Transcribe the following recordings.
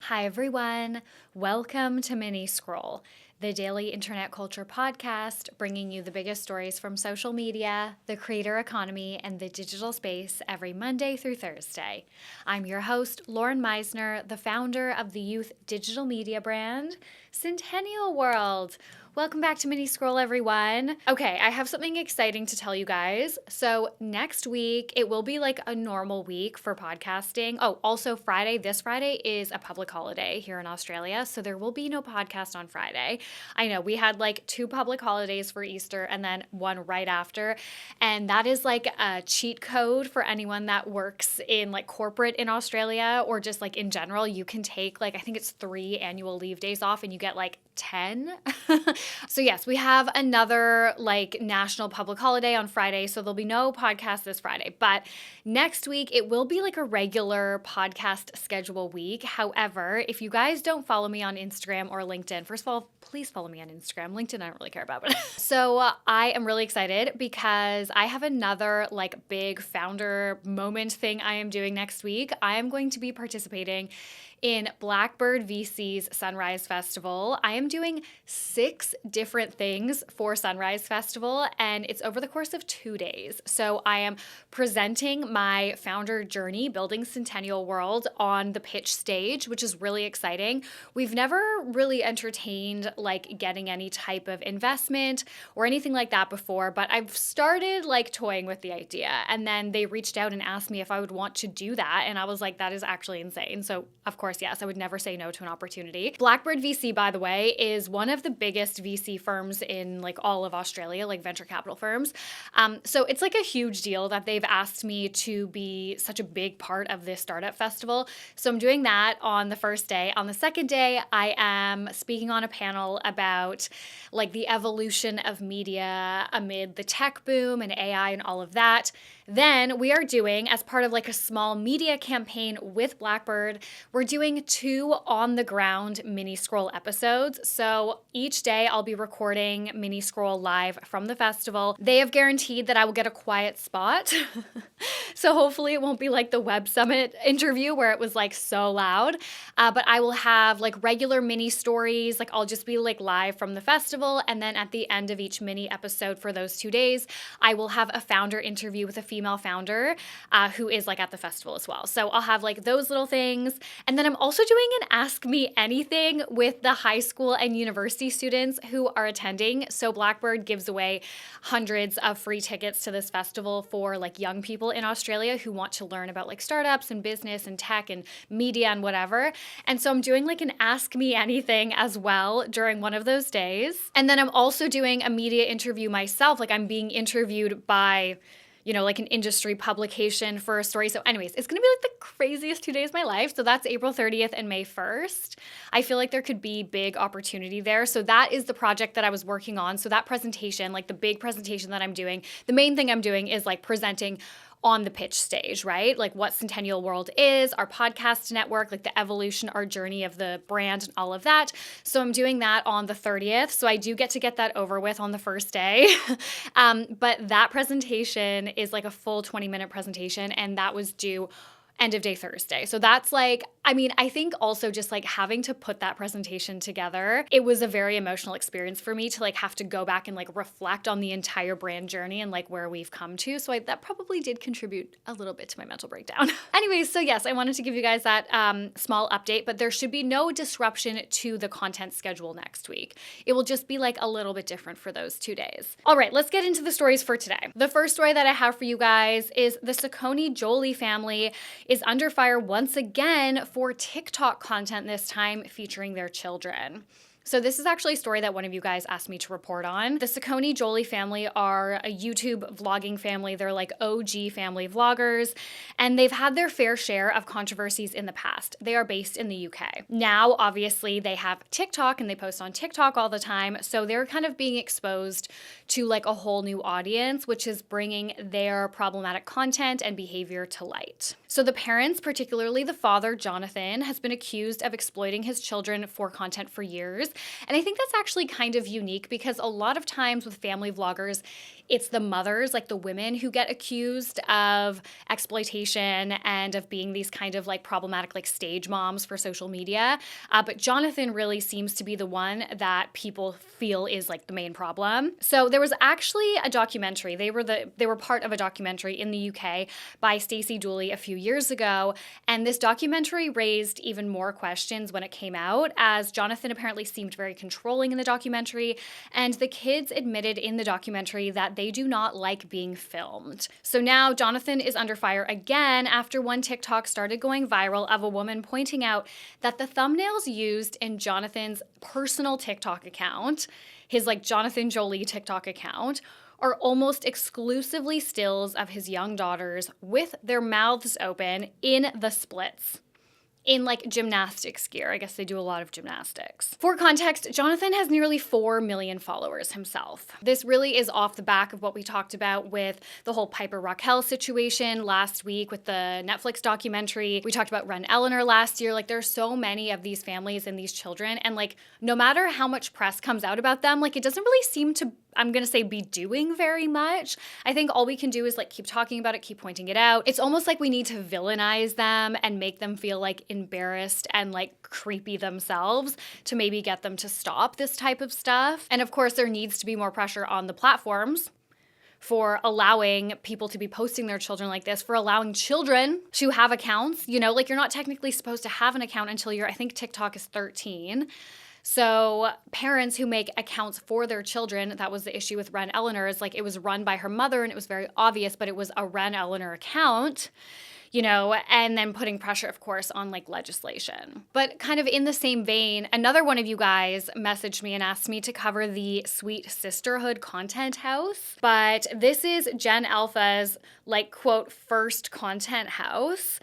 Hi, everyone. Welcome to Mini Scroll, the daily internet culture podcast bringing you the biggest stories from social media, the creator economy, and the digital space every Monday through Thursday. I'm your host, Lauren Meisner, the founder of the youth digital media brand, Centennial World. Welcome back to Mini Scroll, everyone. Okay, I have something exciting to tell you guys. So next week, it will be like a normal week for podcasting. Oh, also this Friday is a public holiday here in Australia, so there will be no podcast on Friday. I know we had like 2 public holidays for Easter and then one right after, and that is like a cheat code for anyone that works in like corporate in Australia or just like in general. You can take like, I think it's 3 annual leave days off and you get like 10. So yes, we have another like national public holiday on Friday, so there'll be no podcast this Friday. But next week, it will be like a regular podcast schedule week. However, if you guys don't follow me on Instagram or LinkedIn, first of all, please follow me on Instagram. LinkedIn, I don't really care about. But so I am really excited because I have another like big founder moment thing I am doing next week. I am going to be participating in Blackbird VC's Sunrise Festival. I am doing 6 different things for Sunrise Festival, and it's over the course of 2 days. So I am presenting my founder journey, building Centennial World, on the pitch stage, which is really exciting. We've never really entertained like getting any type of investment or anything like that before, but I've started like toying with the idea. And then they reached out and asked me if I would want to do that. And I was like, that is actually insane. So of course, yes, I would never say no to an opportunity. Blackbird VC, by the way, is one of the biggest VC firms in like all of Australia, like venture capital firms. So it's like a huge deal that they've asked me to be such a big part of this startup festival. So I'm doing that on the first day. On the second day, I am speaking on a panel about like the evolution of media amid the tech boom and AI and all of that. Then we are doing, as part of like a small media campaign with Blackbird, we're doing 2 on-the-ground Mini Scroll episodes. So each day I'll be recording Mini Scroll live from the festival. They have guaranteed that I will get a quiet spot. So hopefully it won't be like the Web Summit interview where it was like so loud. But I will have like regular mini stories. Like I'll just be like live from the festival. And then at the end of each mini episode for those 2 days, I will have a founder interview with a female founder who is like at the festival as well. So I'll have like those little things. And then I'm also doing an Ask Me Anything with the high school and university students who are attending. So Blackbird gives away hundreds of free tickets to this festival for like young people in Australia who want to learn about like startups and business and tech and media and whatever. And so I'm doing like an Ask Me Anything as well during one of those days. And then I'm also doing a media interview myself. Like I'm being interviewed by like an industry publication for a story. So anyways, it's going to be like the craziest 2 days of my life. So that's April 30th and May 1st. I feel like there could be big opportunity there. So that is the project that I was working on. So that presentation, like the big presentation that I'm doing, the main thing I'm doing is like presenting on the pitch stage, right? Like what Centennial World is, our podcast network, like the evolution, our journey of the brand and all of that. So I'm doing that on the 30th. So I do get that over with on the first day. But that presentation is like a full 20-minute presentation, and that was due end of day Thursday. So that's like, I think also just like having to put that presentation together, it was a very emotional experience for me to like have to go back and like reflect on the entire brand journey and like where we've come to. So that probably did contribute a little bit to my mental breakdown. Anyways, so yes, I wanted to give you guys that small update, but there should be no disruption to the content schedule next week. It will just be like a little bit different for those 2 days. All right, let's get into the stories for today. The first story that I have for you guys is the Saccone Joly family is under fire once again for TikTok content, this time featuring their children. So this is actually a story that one of you guys asked me to report on. The Saccone Joly family are a YouTube vlogging family. They're like OG family vloggers, and they've had their fair share of controversies in the past. They are based in the UK. Now, obviously, they have TikTok and they post on TikTok all the time, so they're kind of being exposed to like a whole new audience, which is bringing their problematic content and behavior to light. So the parents, particularly the father, Jonathan, has been accused of exploiting his children for content for years. And I think that's actually kind of unique because a lot of times with family vloggers, it's the mothers, like the women, who get accused of exploitation and of being these kind of like problematic like stage moms for social media. But Jonathan really seems to be the one that people feel is like the main problem. So there was actually a documentary. They were part of a documentary in the UK by Saccone Joly a few years ago, and this documentary raised even more questions when it came out, as Jonathan apparently seemed very controlling in the documentary, and the kids admitted in the documentary that they do not like being filmed. So now Jonathan is under fire again after one TikTok started going viral of a woman pointing out that the thumbnails used in Jonathan's personal TikTok account, his like Jonathan Joly TikTok account, are almost exclusively stills of his young daughters with their mouths open in the splits. In like gymnastics gear. I guess they do a lot of gymnastics. For context, Jonathan has nearly 4 million followers himself. This really is off the back of what we talked about with the whole Piper Raquel situation last week with the Netflix documentary. We talked about Ren Eleanor last year. Like, there's so many of these families and these children, and like no matter how much press comes out about them, like it doesn't really seem to, I'm going to say, be doing very much. I think all we can do is like keep talking about it, keep pointing it out. It's almost like we need to villainize them and make them feel like embarrassed and like creepy themselves to maybe get them to stop this type of stuff. And of course, there needs to be more pressure on the platforms for allowing people to be posting their children like this, for allowing children to have accounts. You know, like you're not technically supposed to have an account until I think TikTok is 13. So parents who make accounts for their children, that was the issue with Ren Eleanor, is like it was run by her mother and it was very obvious, but it was a Ren Eleanor account, you know, and then putting pressure, of course, on like legislation. But kind of in the same vein, another one of you guys messaged me and asked me to cover the Sweet Sisterhood content house. But this is Gen Alpha's like, quote, first content house.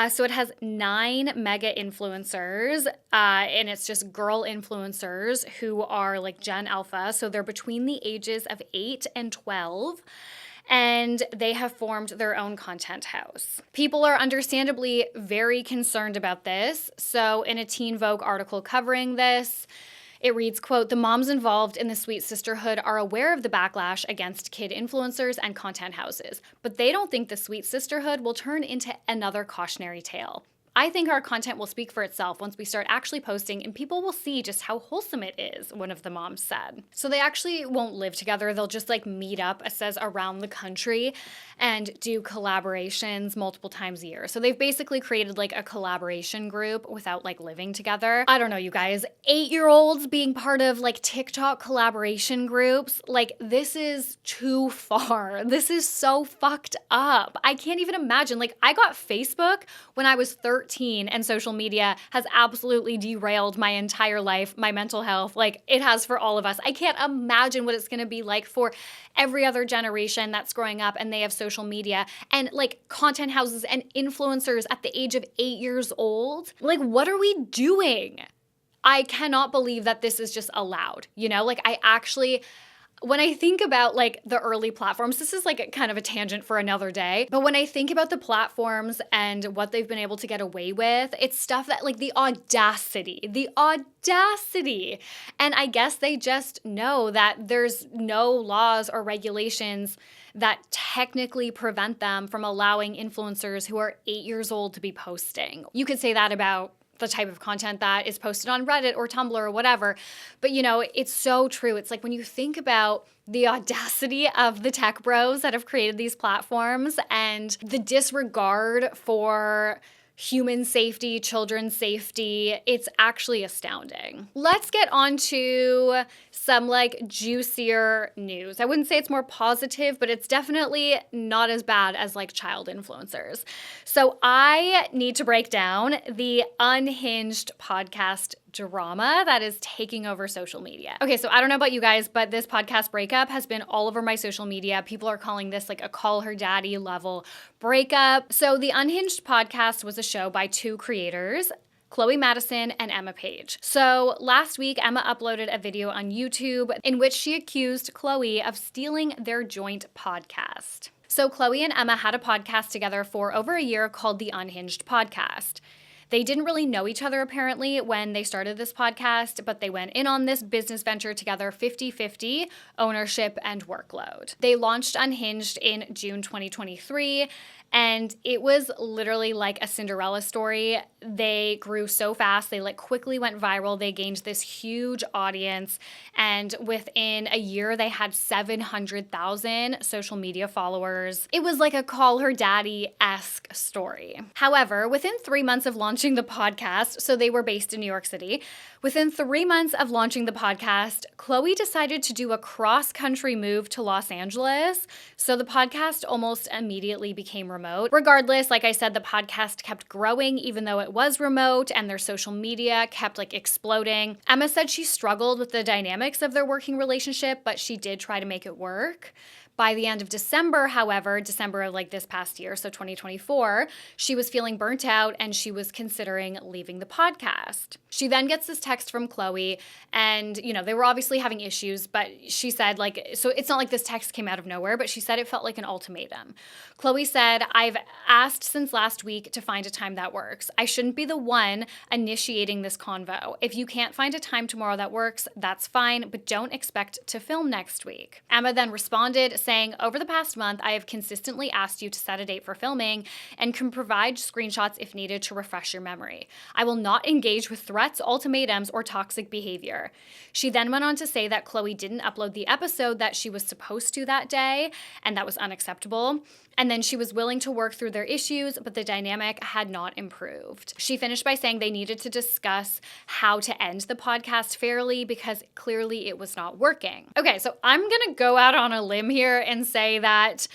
So it has 9 mega influencers, and it's just girl influencers who are like Gen Alpha. So they're between the ages of 8 and 12. And they have formed their own content house. People are understandably very concerned about this. So in a Teen Vogue article covering this, it reads, quote, "The moms involved in the Sweet Sisterhood are aware of the backlash against kid influencers and content houses, but they don't think the Sweet Sisterhood will turn into another cautionary tale. I think our content will speak for itself once we start actually posting, and people will see just how wholesome it is," one of the moms said. So they actually won't live together. They'll just like meet up, it says, around the country and do collaborations multiple times a year. So they've basically created like a collaboration group without like living together. I don't know, you guys, 8-year-olds being part of like TikTok collaboration groups, like this is too far. This is so fucked up. I can't even imagine. Like I got Facebook when I was 13, and social media has absolutely derailed my entire life, my mental health, like it has for all of us. I can't imagine what it's going to be like for every other generation that's growing up and they have social media and like content houses and influencers at the age of 8 years old. Like, what are we doing? I cannot believe that this is just allowed, you know? Like I actually, when I think about like the early platforms, this is like a kind of a tangent for another day, but when I think about the platforms and what they've been able to get away with, it's stuff that like the audacity. And I guess they just know that there's no laws or regulations that technically prevent them from allowing influencers who are 8 years old to be posting. You could say that about the type of content that is posted on Reddit or Tumblr or whatever. But, you know, it's so true. It's like when you think about the audacity of the tech bros that have created these platforms and the disregard for human safety, children's safety, it's actually astounding. Let's get on to some like juicier news. I wouldn't say it's more positive, but it's definitely not as bad as like child influencers. So I need to break down the Unhinged podcast drama that is taking over social media. Okay, so I don't know about you guys, but this podcast breakup has been all over my social media. People are calling this like a call her daddy level breakup. So the Unhinged podcast was a show by 2 creators, Chloe Madison and Emma Page. So last week, Emma uploaded a video on YouTube in which she accused Chloe of stealing their joint podcast. So Chloe and Emma had a podcast together for over a year called the Unhinged Podcast. They didn't really know each other apparently when they started this podcast, but they went in on this business venture together 50-50, ownership and workload. They launched Unhinged in June 2023, and it was literally like a Cinderella story. They grew so fast. They quickly went viral. They gained this huge audience. And within a year, they had 700,000 social media followers. It was like a Call Her Daddy-esque story. However, within 3 months of launching the podcast, so they were based in New York City, within 3 months of launching the podcast, Chloe decided to do a cross-country move to Los Angeles. So the podcast almost immediately became remote. Regardless, like I said, the podcast kept growing even though it was remote, and their social media kept exploding. Emma said she struggled with the dynamics of their working relationship, but she did try to make it work. By the end of December, however, December of this past year, so 2024, she was feeling burnt out and she was considering leaving the podcast. She then gets this text from Chloe, and, they were obviously having issues, but she said, so it's not like this text came out of nowhere, but she said it felt like an ultimatum. Chloe said, "I've asked since last week to find a time that works. I shouldn't be the one initiating this convo. If you can't find a time tomorrow that works, that's fine, but don't expect to film next week." Emma then responded, saying, "Over the past month, I have consistently asked you to set a date for filming and can provide screenshots if needed to refresh your memory. I will not engage with threats, ultimatums, or toxic behavior." She then went on to say that Chloe didn't upload the episode that she was supposed to that day, and that was unacceptable. And then she was willing to work through their issues, but the dynamic had not improved. She finished by saying they needed to discuss how to end the podcast fairly because clearly it was not working. Okay, so I'm gonna go out on a limb here and say that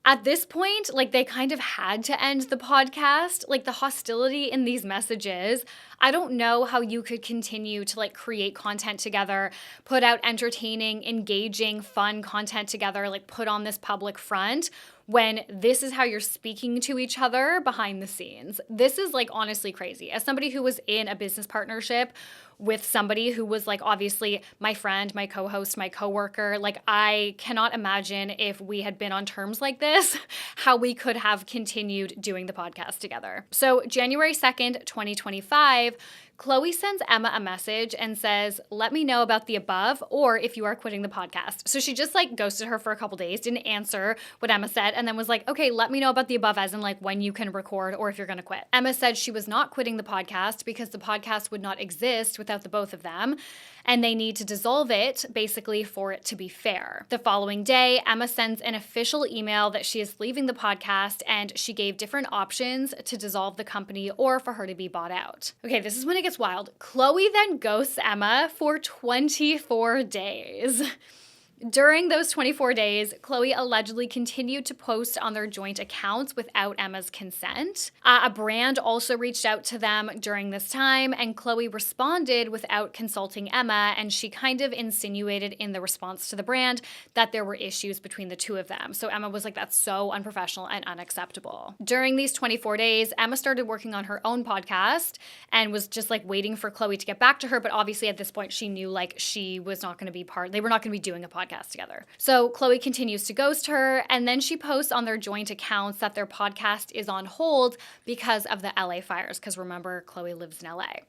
at this point, they kind of had to end the podcast. The hostility in these messages, I don't know how you could continue to create content together, put out entertaining, engaging, fun content together, put on this public front when this is how you're speaking to each other behind the scenes. This is honestly crazy. As somebody who was in a business partnership with somebody who was obviously my friend, my co-host, my coworker, I cannot imagine if we had been on terms like this, how we could have continued doing the podcast together. So January 2nd, 2025, Chloe sends Emma a message and says, "Let me know about the above or if you are quitting the podcast." So she just ghosted her for a couple days, didn't answer what Emma said, and then was like, "Okay, let me know about the above," as in when you can record or if you're going to quit. Emma said she was not quitting the podcast because the podcast would not exist without the both of them, and they need to dissolve it basically for it to be fair. The following day, Emma sends an official email that she is leaving the podcast, and she gave different options to dissolve the company or for her to be bought out. Okay, this is when it gets wild. Chloe then ghosts Emma for 24 days. During those 24 days, Chloe allegedly continued to post on their joint accounts without Emma's consent. A brand also reached out to them during this time, and Chloe responded without consulting Emma, and she kind of insinuated in the response to the brand that there were issues between the two of them. So Emma was like, "That's so unprofessional and unacceptable." During these 24 days, Emma started working on her own podcast and was just waiting for Chloe to get back to her, but obviously at this point she knew she was not going to be they were not going to be doing a podcast together. So Chloe continues to ghost her, and then she posts on their joint accounts that their podcast is on hold because of the LA fires, because remember, Chloe lives in LA.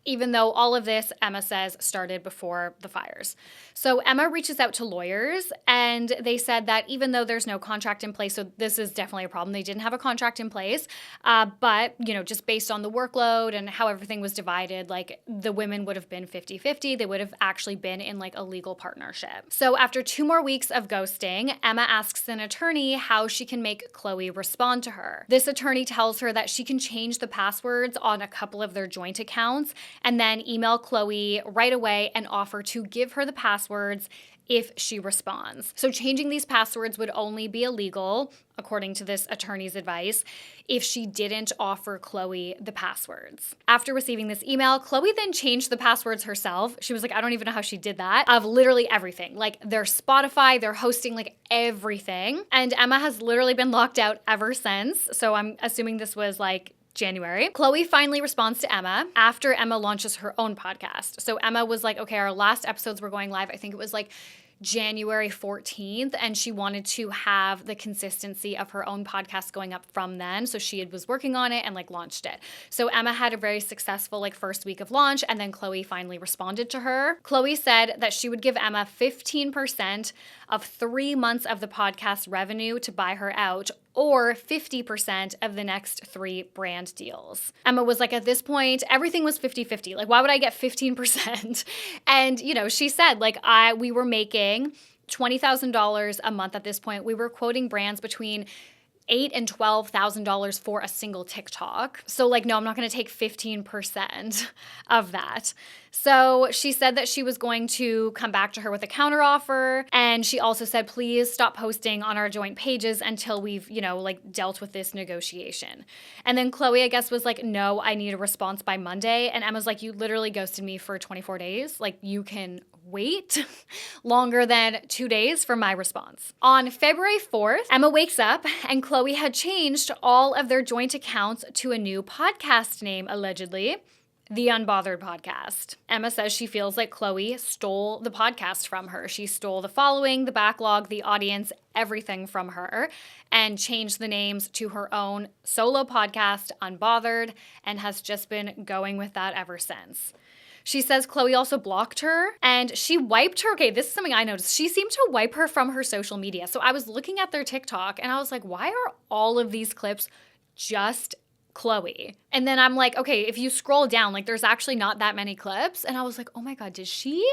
Even though all of this, Emma says, started before the fires. So Emma reaches out to lawyers, and they said that even though there's no contract in place, so this is definitely a problem, they didn't have a contract in place, but, just based on the workload and how everything was divided, the women would have been 50-50. They would have actually been in, a legal partnership. So after 2 more weeks of ghosting, Emma asks an attorney how she can make Chloe respond to her. This attorney tells her that she can change the passwords on a couple of their joint accounts and then email Chloe right away and offer to give her the passwords if she responds. So changing these passwords would only be illegal, according to this attorney's advice, if she didn't offer Chloe the passwords. After receiving this email, Chloe then changed the passwords herself. She was like, I don't even know how she did that, of literally everything. Their Spotify, their hosting, everything. And Emma has literally been locked out ever since. So I'm assuming this was January. Chloe finally responds to Emma after Emma launches her own podcast. So Emma was like, okay, our last episodes were going live. I think it was January 14th, and she wanted to have the consistency of her own podcast going up from then. So she was working on it and like launched it. So Emma had a very successful like first week of launch, and then Chloe finally responded to her. Chloe said that she would give Emma 15% of 3 months of the podcast revenue to buy her out, or 50% of the next 3 brand deals. Emma was like, at this point, everything was 50-50. Like, why would I get 15%? And, you know, she said, like, we were making $20,000 a month at this point. We were quoting brands between $8,000 and $12,000 for a single TikTok. So like, no, I'm not going to take 15% of that. So she said that she was going to come back to her with a counteroffer. And she also said, please stop posting on our joint pages until we've, you know, like dealt with this negotiation. And then Chloe, I guess, was like, no, I need a response by Monday. And Emma's like, you literally ghosted me for 24 days. Like, you can wait longer than 2 days for my response. On February 4th, Emma wakes up and Chloe had changed all of their joint accounts to a new podcast name, allegedly. The Unbothered Podcast. Emma says she feels like Chloe stole the podcast from her. She stole the following, the backlog, the audience, everything from her, and changed the names to her own solo podcast, Unbothered, and has just been going with that ever since. She says Chloe also blocked her, and she wiped her. Okay, this is something I noticed. She seemed to wipe her from her social media. So I was looking at their TikTok, and I was like, why are all of these clips just Chloe? And then I'm like, okay, if you scroll down, like there's actually not that many clips. And I was like, oh my God, did she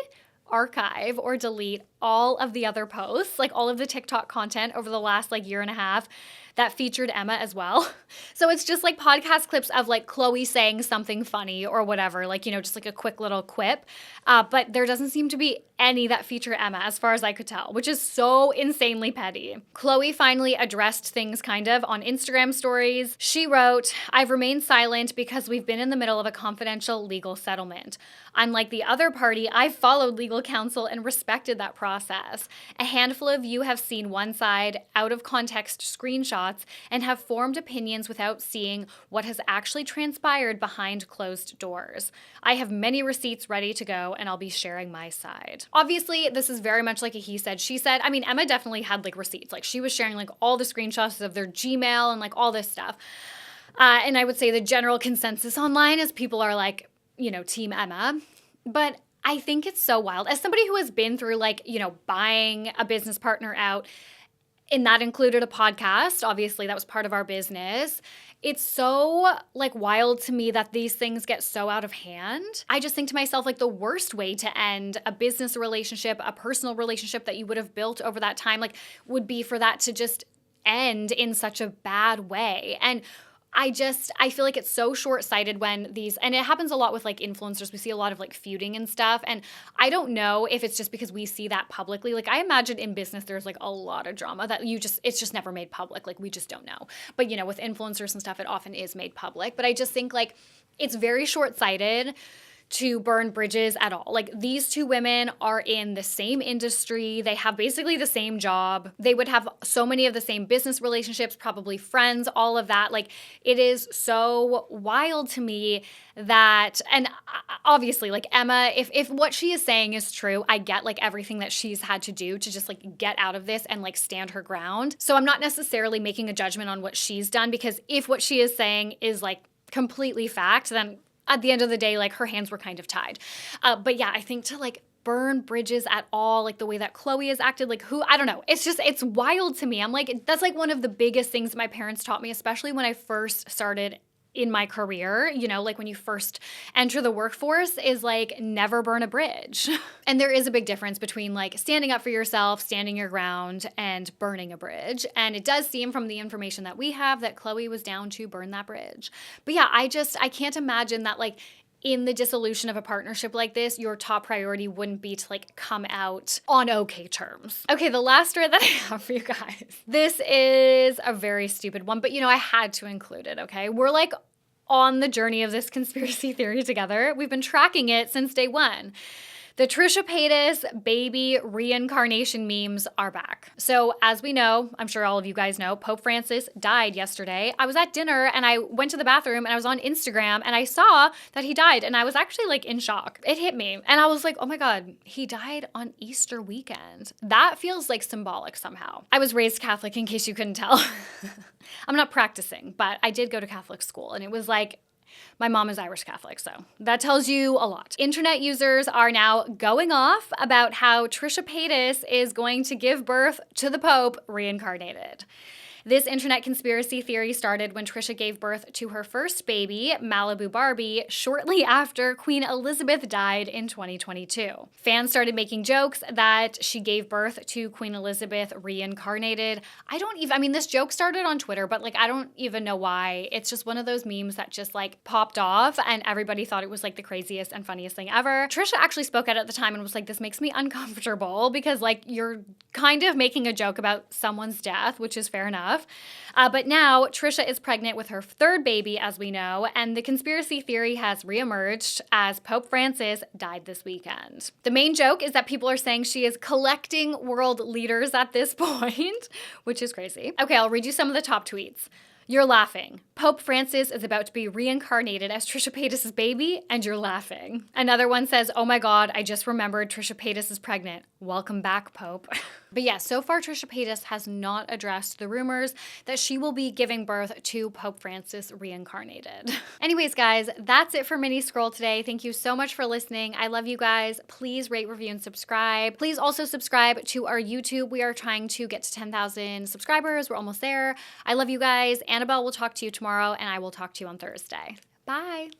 archive or delete all of the other posts, like all of the TikTok content over the last like year and a half that featured Emma as well? So it's just like podcast clips of like Chloe saying something funny or whatever, like, you know, just like a quick little quip. But there doesn't seem to be any that feature Emma as far as I could tell, which is so insanely petty. Chloe finally addressed things kind of on Instagram stories. She wrote, I've remained silent because we've been in the middle of a confidential legal settlement. Unlike the other party, I've followed legal counsel and respected that process. A handful of you have seen one side, out of context screenshots, and have formed opinions without seeing what has actually transpired behind closed doors. I have many receipts ready to go, and I'll be sharing my side. Obviously, this is very much like a he said, she said. I mean, Emma definitely had like receipts. Like she was sharing like all the screenshots of their Gmail and like all this stuff. And I would say the general consensus online is people are like, you know, Team Emma. But I think it's so wild. As somebody who has been through like, you know, buying a business partner out, and that included a podcast, obviously that was part of our business. It's so like wild to me that these things get so out of hand. I just think to myself, like the worst way to end a business relationship, a personal relationship that you would have built over that time, like would be for that to just end in such a bad way. And I feel like it's so short-sighted when and it happens a lot with like influencers. We see a lot of like feuding and stuff. And I don't know if it's just because we see that publicly. Like I imagine in business, there's like a lot of drama that it's just never made public. Like we just don't know. But you know, with influencers and stuff, it often is made public. But I just think like it's very short-sighted to burn bridges at all. Like these two women are in the same industry. They have basically the same job. They would have so many of the same business relationships, probably friends, all of that. Like it is so wild to me that, and obviously like Emma, if what she is saying is true, I get like everything that she's had to do to just like get out of this and like stand her ground. So I'm not necessarily making a judgment on what she's done, because if what she is saying is like completely fact, then at the end of the day, like her hands were kind of tied. But yeah, I think to like burn bridges at all, like the way that Chloe has acted, like I don't know. It's wild to me. I'm like, that's like one of the biggest things my parents taught me, especially when I first started in my career, you know, like when you first enter the workforce, is like never burn a bridge. And there is a big difference between like standing up for yourself, standing your ground, and burning a bridge. And it does seem from the information that we have that Chloe was down to burn that bridge. But yeah, I can't imagine that like in the dissolution of a partnership like this, your top priority wouldn't be to like come out on okay terms. Okay, the last story that I have for you guys. This is a very stupid one, but you know, I had to include it, okay? We're like on the journey of this conspiracy theory together. We've been tracking it since day one. The Trisha Paytas baby reincarnation memes are back. So as we know, I'm sure all of you guys know, Pope Francis died yesterday. I was at dinner and I went to the bathroom and I was on Instagram and I saw that he died and I was actually like in shock. It hit me and I was like, oh my God, he died on Easter weekend. That feels like symbolic somehow. I was raised Catholic in case you couldn't tell. I'm not practicing, but I did go to Catholic school and it was like, my mom is Irish Catholic, so that tells you a lot. Internet users are now going off about how Trisha Paytas is going to give birth to the Pope reincarnated. This internet conspiracy theory started when Trisha gave birth to her first baby, Malibu Barbie, shortly after Queen Elizabeth died in 2022. Fans started making jokes that she gave birth to Queen Elizabeth reincarnated. This joke started on Twitter, but I don't even know why. It's just one of those memes that just popped off and everybody thought it was the craziest and funniest thing ever. Trisha actually spoke out at the time and was like, this makes me uncomfortable because you're kind of making a joke about someone's death, which is fair enough. But now Trisha is pregnant with her third baby, as we know, and the conspiracy theory has reemerged as Pope Francis died this weekend. The main joke is that people are saying she is collecting world leaders at this point, which is crazy. Okay, I'll read you some of the top tweets. You're laughing. Pope Francis is about to be reincarnated as Trisha Paytas' baby, and you're laughing. Another one says, oh my God, I just remembered Trisha Paytas is pregnant. Welcome back, Pope. But yeah, so far Trisha Paytas has not addressed the rumors that she will be giving birth to Pope Francis reincarnated. Anyways, guys, that's it for Mini Scroll today. Thank you so much for listening. I love you guys. Please rate, review, and subscribe. Please also subscribe to our YouTube. We are trying to get to 10,000 subscribers. We're almost there. I love you guys. Annabelle will talk to you tomorrow, and I will talk to you on Thursday. Bye.